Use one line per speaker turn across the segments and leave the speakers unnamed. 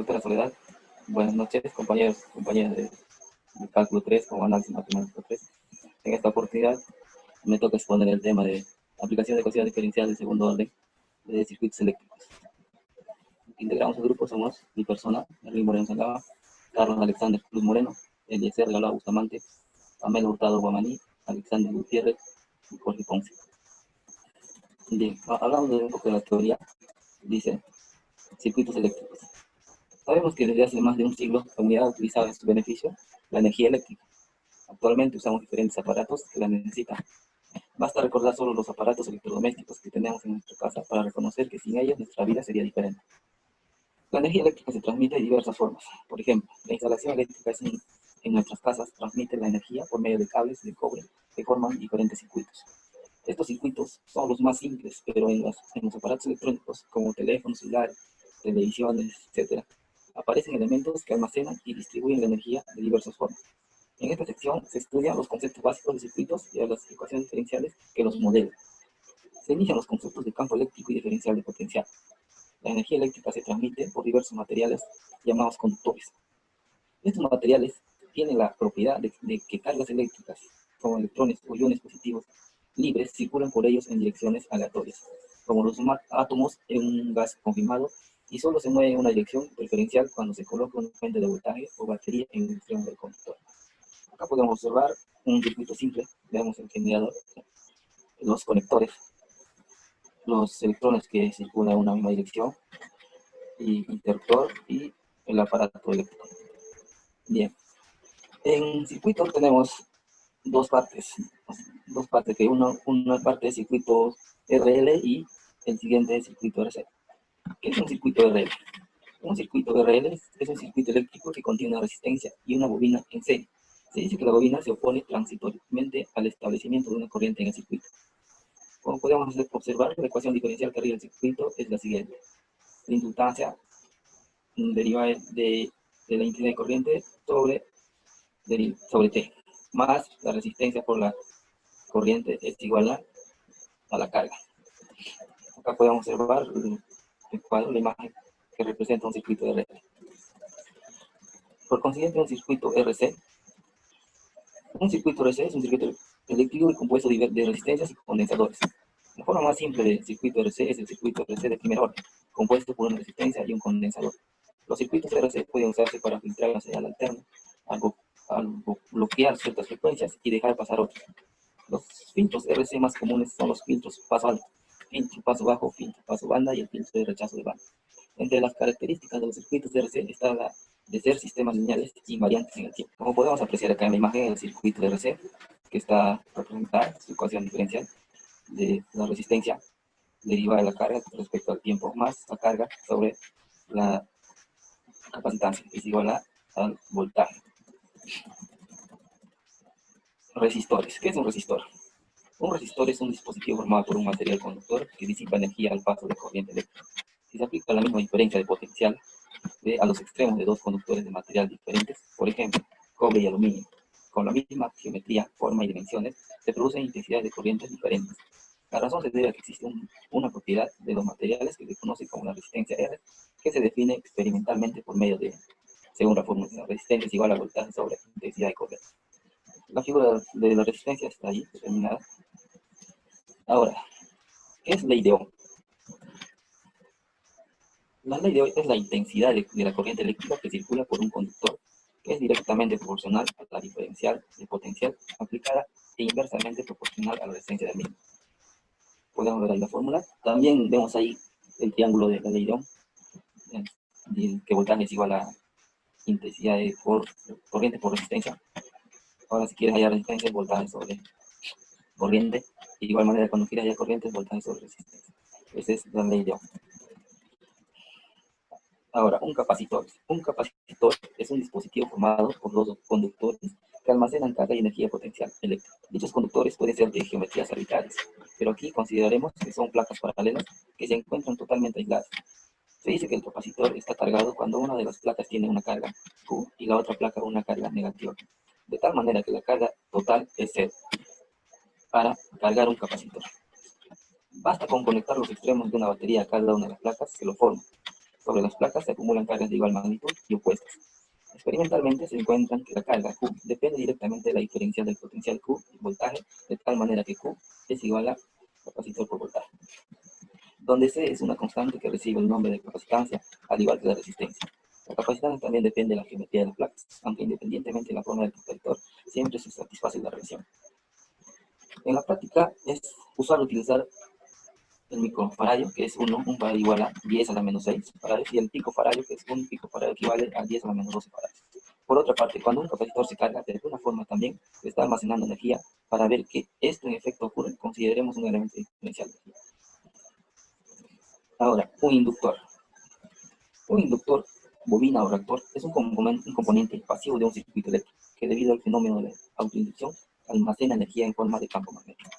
Doctora Soledad, buenas noches, compañeros, compañeras de Cálculo 3 o Análisis Matemático 3. En esta oportunidad me toca exponer el tema de aplicación de ecuación diferencial de segundo orden de circuitos eléctricos. Integramos el grupo, somos mi persona, Henry Moreno Sangaba, Carlos Alexander Cruz Moreno, Eliezer Galao Bustamante, Pamela Hurtado Guamaní, Alexander Gutiérrez y Jorge Ponce. Bien, hablamos de un poco de la teoría. Dice, circuitos eléctricos. Sabemos que desde hace más de un siglo la humanidad ha utilizado en su beneficio la energía eléctrica. Actualmente usamos diferentes aparatos que la necesitan. Basta recordar solo los aparatos electrodomésticos que tenemos en nuestra casa para reconocer que sin ellos nuestra vida sería diferente. La energía eléctrica se transmite de diversas formas. Por ejemplo, la instalación eléctrica en nuestras casas transmite la energía por medio de cables de cobre que forman diferentes circuitos. Estos circuitos son los más simples, pero en los aparatos electrónicos, como teléfonos celulares, televisiones, etc., aparecen elementos que almacenan y distribuyen la energía de diversas formas. En esta sección se estudian los conceptos básicos de circuitos y las ecuaciones diferenciales que los modelan. Se inician los conceptos de campo eléctrico y diferencial de potencial. La energía eléctrica se transmite por diversos materiales llamados conductores. Estos materiales tienen la propiedad de que cargas eléctricas, como electrones o iones positivos, libres circulan por ellos en direcciones aleatorias, como los átomos en un gas confirmado, y solo se mueve en una dirección preferencial cuando se coloca una fuente de voltaje o batería en el extremo del conductor. Acá podemos observar un circuito simple. Veamos el generador, los conectores, los electrones que circulan en una misma dirección, y interruptor y el aparato eléctrico. Bien, en circuito tenemos dos partes, que una parte es circuito RL y el siguiente es circuito RC. ¿Qué es un circuito RL? Un circuito RL es un circuito eléctrico que contiene una resistencia y una bobina en serie. Se dice que la bobina se opone transitoriamente al establecimiento de una corriente en el circuito. Como podemos observar, la ecuación diferencial que rige el circuito es la siguiente. La inductancia deriva de la intensidad de corriente sobre T, más la resistencia por la corriente es igual a la carga. Acá podemos observar el cuadro, la imagen que representa un circuito de RC. Por consiguiente, un circuito RC es un circuito eléctrico compuesto de resistencias y condensadores. La forma más simple del circuito RC es el circuito RC de primer orden, compuesto por una resistencia y un condensador. Los circuitos RC pueden usarse para filtrar la señal alterna, al bloquear ciertas frecuencias y dejar pasar otras. Los filtros RC más comunes son los filtros paso alto, filtro paso bajo, filtro paso banda y el filtro de rechazo de banda. Entre las características de los circuitos RC está la de ser sistemas lineales y invariantes en el tiempo. Como podemos apreciar acá en la imagen, el circuito de RC, que está representada su ecuación diferencial de la resistencia derivada de la carga respecto al tiempo más la carga sobre la capacitancia es igual al voltaje. Resistores. ¿Qué es un resistor? Un resistor es un dispositivo formado por un material conductor que disipa energía al paso de corriente eléctrica. Si se aplica la misma diferencia de potencial a los extremos de dos conductores de material diferentes, por ejemplo, cobre y aluminio, con la misma geometría, forma y dimensiones, se producen intensidades de corrientes diferentes. La razón se debe a que existe una propiedad de los materiales que se conoce como la resistencia R, que se define experimentalmente por medio de, según la fórmula, la resistencia es igual a voltaje sobre intensidad de corriente. La figura de la resistencia está ahí determinada. Ahora, ¿qué es ley de Ohm? La ley de Ohm es la intensidad de la corriente eléctrica que circula por un conductor, que es directamente proporcional a la diferencial de potencial aplicada e inversamente proporcional a la resistencia del mismo. Podemos ver ahí la fórmula. También vemos ahí el triángulo de la ley de Ohm, que voltaje es igual a intensidad de corriente por resistencia. Ahora, si quieres hallar resistencia, voltaje sobre corriente. De igual manera, cuando quieres hallar corriente, voltaje sobre resistencia. Esa es la ley de Ohm. Ahora, un capacitor. Un capacitor es un dispositivo formado por dos conductores que almacenan carga y energía potencial eléctrica. Dichos conductores pueden ser de geometrías arbitrarias, pero aquí consideraremos que son placas paralelas que se encuentran totalmente aisladas. Se dice que el capacitor está cargado cuando una de las placas tiene una carga Q y la otra placa una carga negativa, de tal manera que la carga total es cero para cargar un capacitor. Basta con conectar los extremos de una batería a cada una de las placas que lo forman. Sobre las placas se acumulan cargas de igual magnitud y opuestas. Experimentalmente se encuentran que la carga Q depende directamente de la diferencial del potencial Q y voltaje, de tal manera que Q es igual a capacitor por voltaje, donde C es una constante que recibe el nombre de capacitancia, al igual que la resistencia. La capacitancia también depende de la geometría de las placas, aunque independientemente de la forma del capacitor, siempre se satisface la relación. En la práctica es usual utilizar el microfaradio, que es un farad igual a 10 a la menos 6 farads, y el picofaradio, que es un picofaradio equivale a 10 a la menos 12 farads. Por otra parte, cuando un capacitor se carga, de alguna forma también está almacenando energía. Para ver que esto en efecto ocurre, consideremos un elemento diferencial de energía. Ahora, un inductor. Un inductor, bobina o reactor, es un componente pasivo de un circuito eléctrico, que debido al fenómeno de la autoinducción, almacena energía en forma de campo magnético.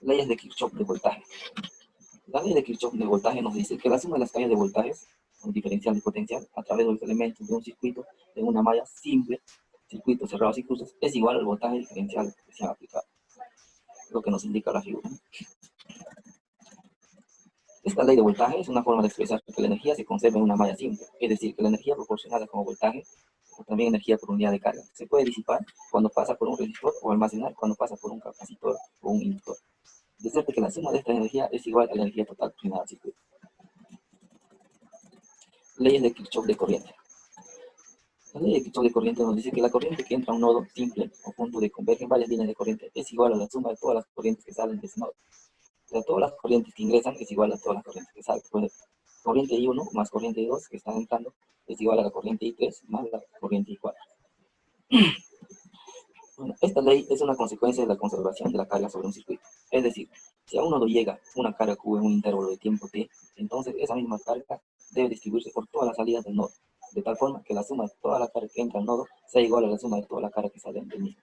Leyes de Kirchhoff de voltaje. La ley de Kirchhoff de voltaje nos dice que la suma de las caídas de voltajes, un diferencial de potencial, a través de los elementos de un circuito de una malla simple, circuitos cerrados y cruces, es igual al voltaje diferencial que se ha aplicado, lo que nos indica la figura. Esta ley de voltaje es una forma de expresar que la energía se conserva en una malla simple, es decir, que la energía proporcionada como voltaje, o también energía por unidad de carga, se puede disipar cuando pasa por un resistor o almacenar cuando pasa por un capacitor o un inductor, de suerte que la suma de esta energía es igual a la energía total proporcionada al circuito. Leyes de Kirchhoff de corriente. La ley de Kirchhoff de corriente nos dice que la corriente que entra a un nodo simple o punto de convergen varias líneas de corriente es igual a la suma de todas las corrientes que salen de ese nodo. O sea, todas las corrientes que ingresan es igual a todas las corrientes que salen. Pues, corriente I1 más corriente I2 que están entrando es igual a la corriente I3 más la corriente I4. Bueno, esta ley es una consecuencia de la conservación de la carga sobre un circuito. Es decir, si a un nodo llega una carga Q en un intervalo de tiempo T, entonces esa misma carga debe distribuirse por todas las salidas del nodo, de tal forma que la suma de toda la carga que entra al nodo sea igual a la suma de toda la carga que sale del mismo.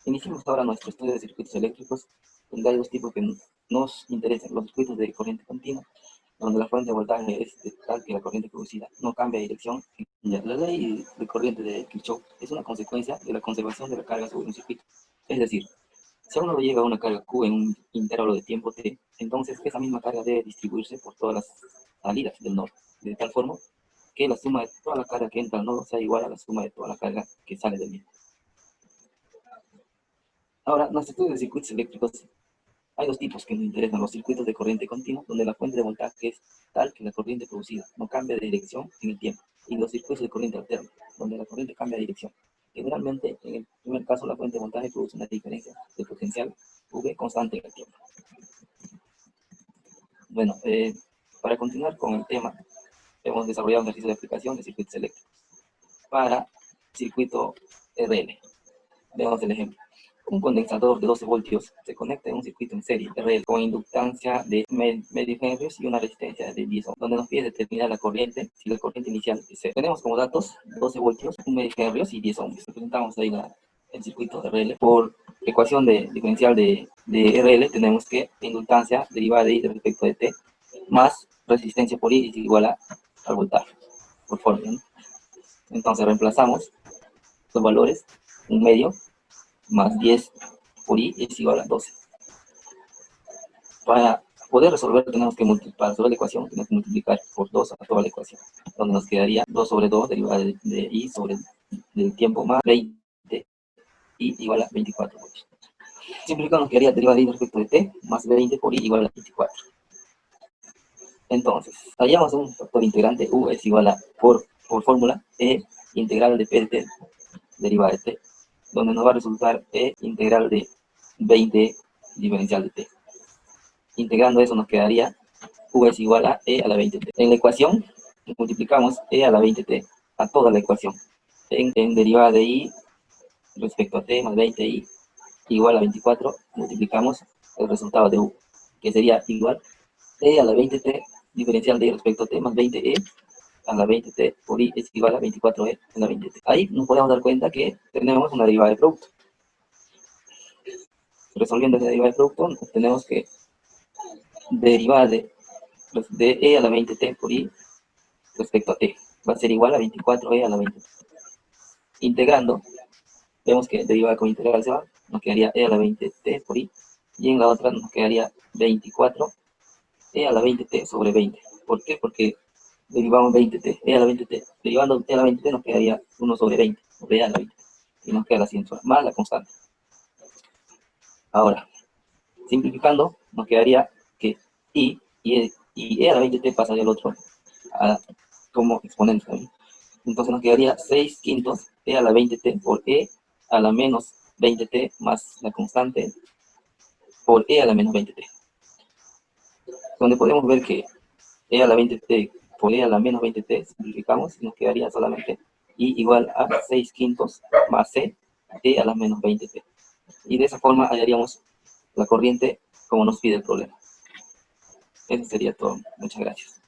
Iniciemos ahora nuestro estudio de circuitos eléctricos, donde hay dos tipos que nos interesan: los circuitos de corriente continua, donde la fuente de voltaje es de tal que la corriente producida no cambia de dirección. La ley de corriente de Kirchhoff es una consecuencia de la conservación de la carga sobre un circuito. Es decir, si a uno le llega una carga Q en un intervalo de tiempo T, entonces esa misma carga debe distribuirse por todas las salidas del nodo, de tal forma que la suma de toda la carga que entra al nodo sea igual a la suma de toda la carga que sale del mismo. Ahora, nuestro estudio de circuitos eléctricos, hay dos tipos que nos interesan: los circuitos de corriente continua, donde la fuente de voltaje es tal que la corriente producida no cambia de dirección en el tiempo, y los circuitos de corriente alterna, donde la corriente cambia de dirección. Generalmente, en el primer caso, la fuente de voltaje produce una diferencia de potencial V constante en el tiempo. Bueno, para continuar con el tema, hemos desarrollado un ejercicio de aplicación de circuitos eléctricos para circuito RL. Veamos el ejemplo. Un condensador de 12 voltios se conecta en un circuito en serie RL con inductancia de medio henrios y una resistencia de 10 ohms, donde nos pide determinar la corriente si la corriente inicial es 0. Tenemos como datos 12 voltios, un medio henrios y 10 ohms. Representamos ahí el circuito RL. Por ecuación diferencial de RL tenemos que inductancia derivada de I respecto de T más resistencia por I es igual al voltaje por fórmula, ¿no? Entonces reemplazamos los valores: un medio más 10 por I es igual a 12. Para poder resolver, tenemos que multiplicar sobre la ecuación, tenemos que multiplicar por 2 a toda la ecuación, donde nos quedaría 2 sobre 2 derivada de I sobre el tiempo más 20 I igual a 24 voltios. Simplificando, nos quedaría derivada de I respecto de T más 20 por I igual a 24. Entonces, hallamos un factor integrante U es igual a, por fórmula, E integral de P de T derivada de T, donde nos va a resultar E integral de 20 diferencial de T. Integrando eso nos quedaría U es igual a E a la 20T. En la ecuación multiplicamos E a la 20T a toda la ecuación. En derivada de I respecto a T más 20I igual a 24, multiplicamos el resultado de U, que sería igual E a la 20T diferencial de I respecto a T más 20E a la 20T por I es igual a 24E a la 20T. Ahí nos podemos dar cuenta que tenemos una derivada de producto. Resolviendo esa derivada de producto, tenemos que derivada de E a la 20T por I respecto a T va a ser igual a 24E a la 20T. Integrando, vemos que derivada con integral se va, nos quedaría E a la 20T por I, y en la otra nos quedaría 24 e a la 20t sobre 20. ¿Por qué? Porque derivamos 20t, e a la 20t. Derivando e a la 20t nos quedaría 1 sobre 20, sobre e a la 20. Y nos queda la siguiente forma, más la constante. Ahora, simplificando, nos quedaría que y e a la 20t pasaría al otro como exponente también. Entonces nos quedaría 6 quintos e a la 20t por e a la menos 20t más la constante por e a la menos 20t. Donde podemos ver que e a la 20t por e a la menos 20t simplificamos y nos quedaría solamente i igual a 6 quintos más c e a la menos 20t. Y de esa forma hallaríamos la corriente como nos pide el problema. Eso sería todo. Muchas gracias.